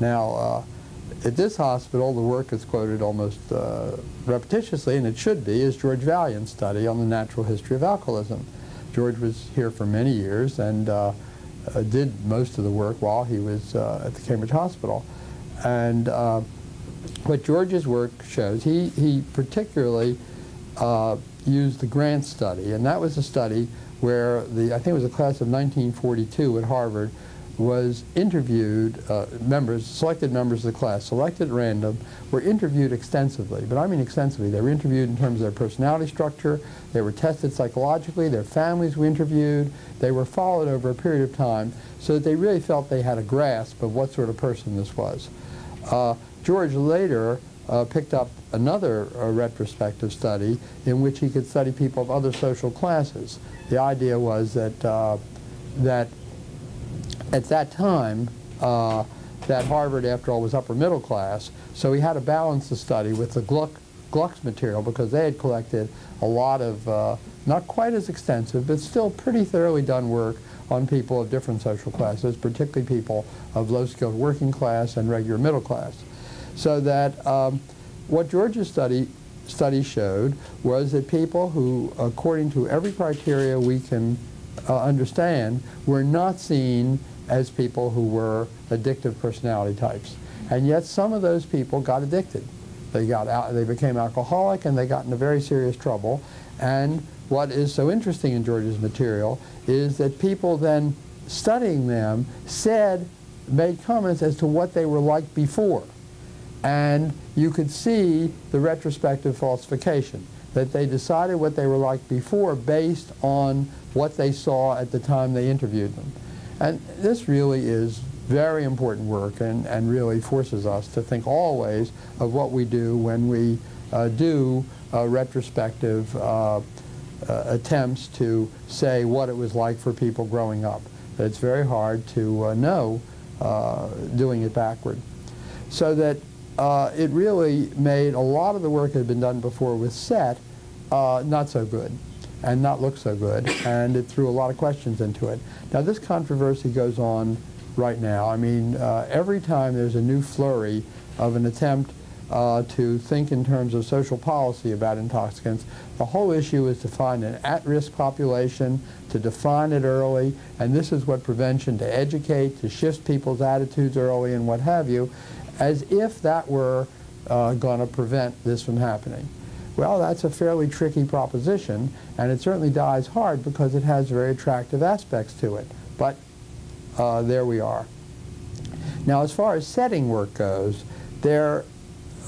Now, at this hospital, the work is quoted almost repetitiously, and it should be, is George Vaillant's study on the natural history of alcoholism. George was here for many years and did most of the work while he was at the Cambridge Hospital. And what George's work shows, he particularly used the Grant study, and that was a study where I think it was a class of 1942 at Harvard, was interviewed, selected members of the class, selected at random, were interviewed extensively. But I mean extensively. They were interviewed in terms of their personality structure, they were tested psychologically, their families were interviewed, they were followed over a period of time so that they really felt they had a grasp of what sort of person this was. George later picked up another retrospective study in which he could study people of other social classes. The idea was that at that time, that Harvard, after all, was upper middle class, so he had to balance the study with the Gluck's material because they had collected a lot of, not quite as extensive, but still pretty thoroughly done work on people of different social classes, particularly people of low-skilled working class and regular middle class. So that what George's study showed was that people who, according to every criteria we can understand, were not seen as people who were addictive personality types. And yet some of those people got addicted. They became alcoholic and they got into very serious trouble. And what is so interesting in George's material is that people then studying them made comments as to what they were like before. And you could see the retrospective falsification, that they decided what they were like before based on what they saw at the time they interviewed them. And this really is very important work and really forces us to think always of what we do when we do retrospective attempts to say what it was like for people growing up. That it's very hard to know doing it backward. So that it really made a lot of the work that had been done before with SET not so good and not look so good, and it threw a lot of questions into it. Now this controversy goes on right now. I mean, every time there's a new flurry of an attempt to think in terms of social policy about intoxicants, the whole issue is to find an at-risk population, to define it early, and this is what prevention, to educate, to shift people's attitudes early and what have you, as if that were going to prevent this from happening. Well, that's a fairly tricky proposition, and it certainly dies hard because it has very attractive aspects to it. But there we are. Now, as far as setting work goes, there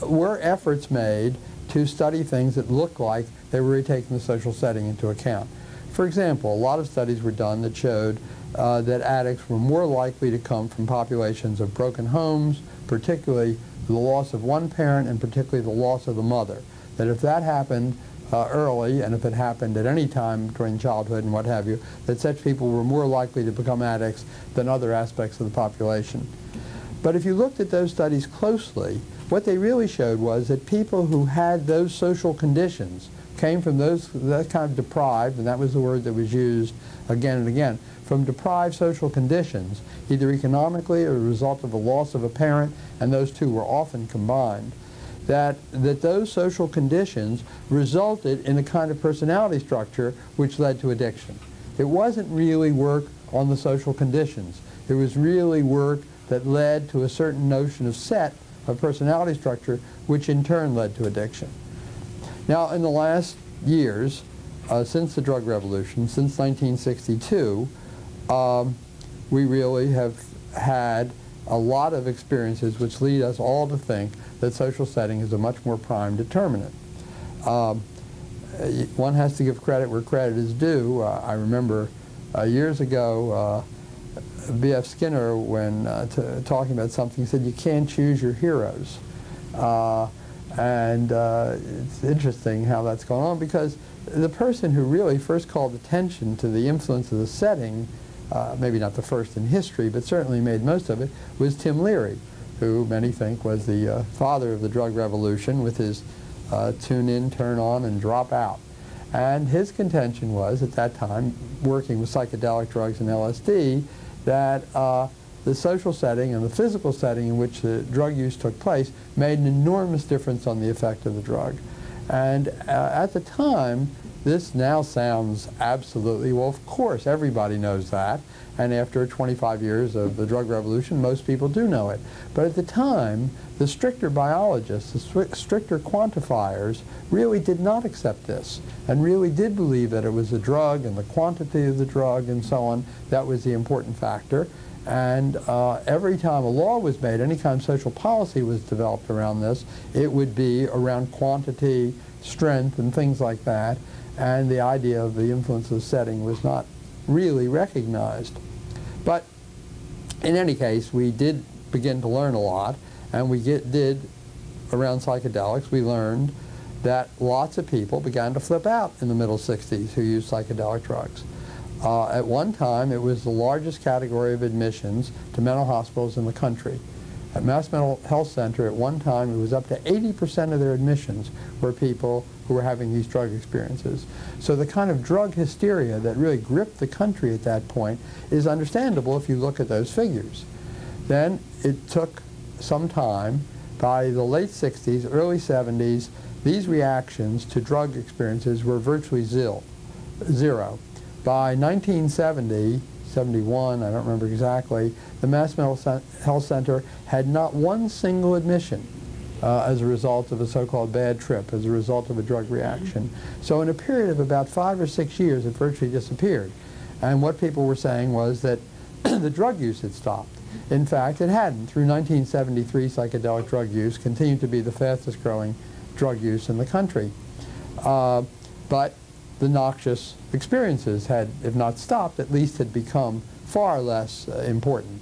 were efforts made to study things that looked like they were really taking the social setting into account. For example, a lot of studies were done that showed that addicts were more likely to come from populations of broken homes, particularly the loss of one parent and particularly the loss of the mother. That if that happened early, and if it happened at any time during childhood and what have you, that such people were more likely to become addicts than other aspects of the population. But if you looked at those studies closely, what they really showed was that people who had those social conditions came from that kind of deprived, and that was the word that was used again and again, from deprived social conditions, either economically or as a result of the loss of a parent, and those two were often combined, that those social conditions resulted in a kind of personality structure which led to addiction. It wasn't really work on the social conditions. It was really work that led to a certain notion of set, of personality structure, which in turn led to addiction. Now, in the last years, since the drug revolution, since 1962, we really have had a lot of experiences which lead us all to think that social setting is a much more prime determinant. One has to give credit where credit is due. I remember years ago, B.F. Skinner, when talking about something, said you can't choose your heroes. It's interesting how that's going on, because the person who really first called attention to the influence of the setting, maybe not the first in history, but certainly made most of it, was Tim Leary, who many think was the father of the drug revolution with his tune in, turn on, and drop out. And his contention was, at that time, working with psychedelic drugs and LSD, that the social setting and the physical setting in which the drug use took place made an enormous difference on the effect of the drug. And at the time, this now sounds absolutely, well, of course, everybody knows that. And after 25 years of the drug revolution, most people do know it. But at the time, the stricter biologists, the stricter quantifiers, really did not accept this and really did believe that it was the drug and the quantity of the drug and so on that was the important factor. And every time a law was made, any time social policy was developed around this, it would be around quantity, strength, and things like that. And the idea of the influence of the setting was not really recognized. But in any case, we did begin to learn a lot, and we did, around psychedelics, we learned that lots of people began to flip out in the middle 60s who used psychedelic drugs. At one time, it was the largest category of admissions to mental hospitals in the country. At Mass Mental Health Center, at one time, it was up to 80% of their admissions were people who were having these drug experiences. So the kind of drug hysteria that really gripped the country at that point is understandable if you look at those figures. Then it took some time. By the late 60s, early 70s, these reactions to drug experiences were virtually zero. By 1970, 71, I don't remember exactly, the Mass Mental Health Center had not one single admission as a result of a so-called bad trip, as a result of a drug reaction. So in a period of about 5 or 6 years, it virtually disappeared. And what people were saying was that the drug use had stopped. In fact, it hadn't. Through 1973, psychedelic drug use continued to be the fastest growing drug use in the country. But the noxious experiences had, if not stopped, at least had become far less important.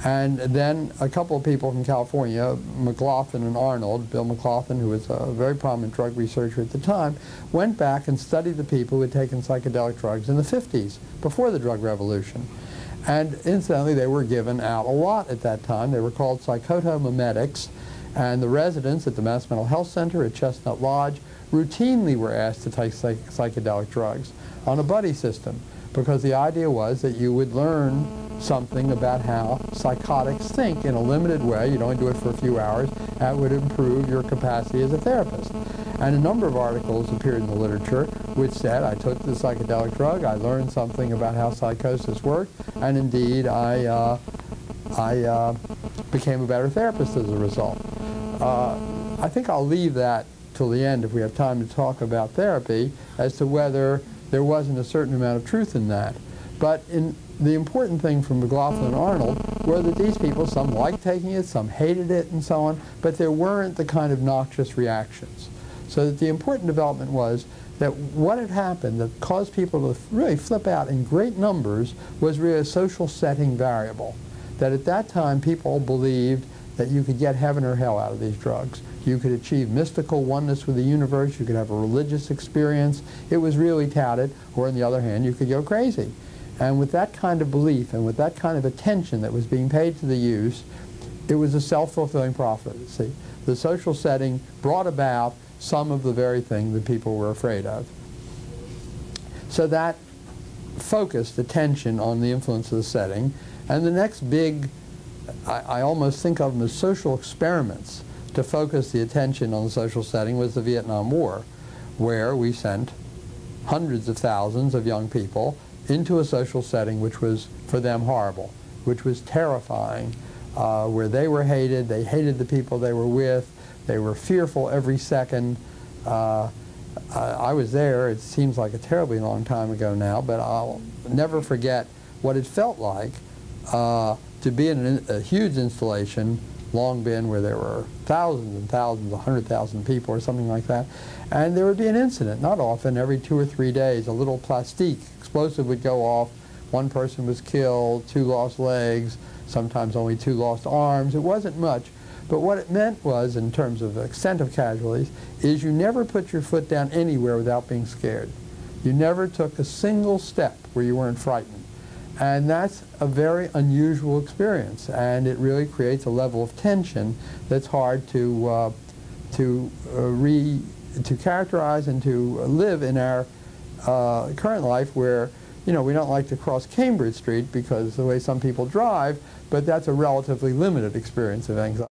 And then a couple of people from California, McLaughlin and Arnold, Bill McLaughlin, who was a very prominent drug researcher at the time, went back and studied the people who had taken psychedelic drugs in the 50s, before the drug revolution. And incidentally, they were given out a lot at that time. They were called psychotomimetics, and the residents at the Mass Mental Health Center at Chestnut Lodge routinely were asked to take psychedelic drugs on a buddy system, because the idea was that you would learn something about how psychotics think in a limited way. You'd only do it for a few hours. That would improve your capacity as a therapist. And a number of articles appeared in the literature which said, I took the psychedelic drug, I learned something about how psychosis worked, and indeed I became a better therapist as a result. I think I'll leave that till the end if we have time to talk about therapy as to whether there wasn't a certain amount of truth in that. But the important thing from McLaughlin and Arnold were that these people, some liked taking it, some hated it, and so on, but there weren't the kind of noxious reactions. So that the important development was that what had happened that caused people to really flip out in great numbers was really a social setting variable. That at that time people believed that you could get heaven or hell out of these drugs. You could achieve mystical oneness with the universe, you could have a religious experience. It was really touted, or on the other hand, you could go crazy. And with that kind of belief and with that kind of attention that was being paid to the use, it was a self-fulfilling prophecy. The social setting brought about some of the very thing that people were afraid of. So that focused attention on the influence of the setting. And the next big, I almost think of them as social experiments to focus the attention on the social setting, was the Vietnam War, where we sent hundreds of thousands of young people into a social setting which was, for them, horrible, which was terrifying, where they were hated, they hated the people they were with, they were fearful every second. I was there, it seems like a terribly long time ago now, but I'll never forget what it felt like to be in a huge installation, Long Been, where there were thousands and thousands, 100,000 people or something like that, and there would be an incident, not often, every 2 or 3 days, a little plastique explosive would go off, one person was killed, 2 lost legs, sometimes only 2 lost arms. It wasn't much, but what it meant was, in terms of the extent of casualties, is you never put your foot down anywhere without being scared. You never took a single step where you weren't frightened. And that's a very unusual experience, and it really creates a level of tension that's hard to characterize and to live in our current life, where you know, we don't like to cross Cambridge Street because of the way some people drive, but that's a relatively limited experience of anxiety.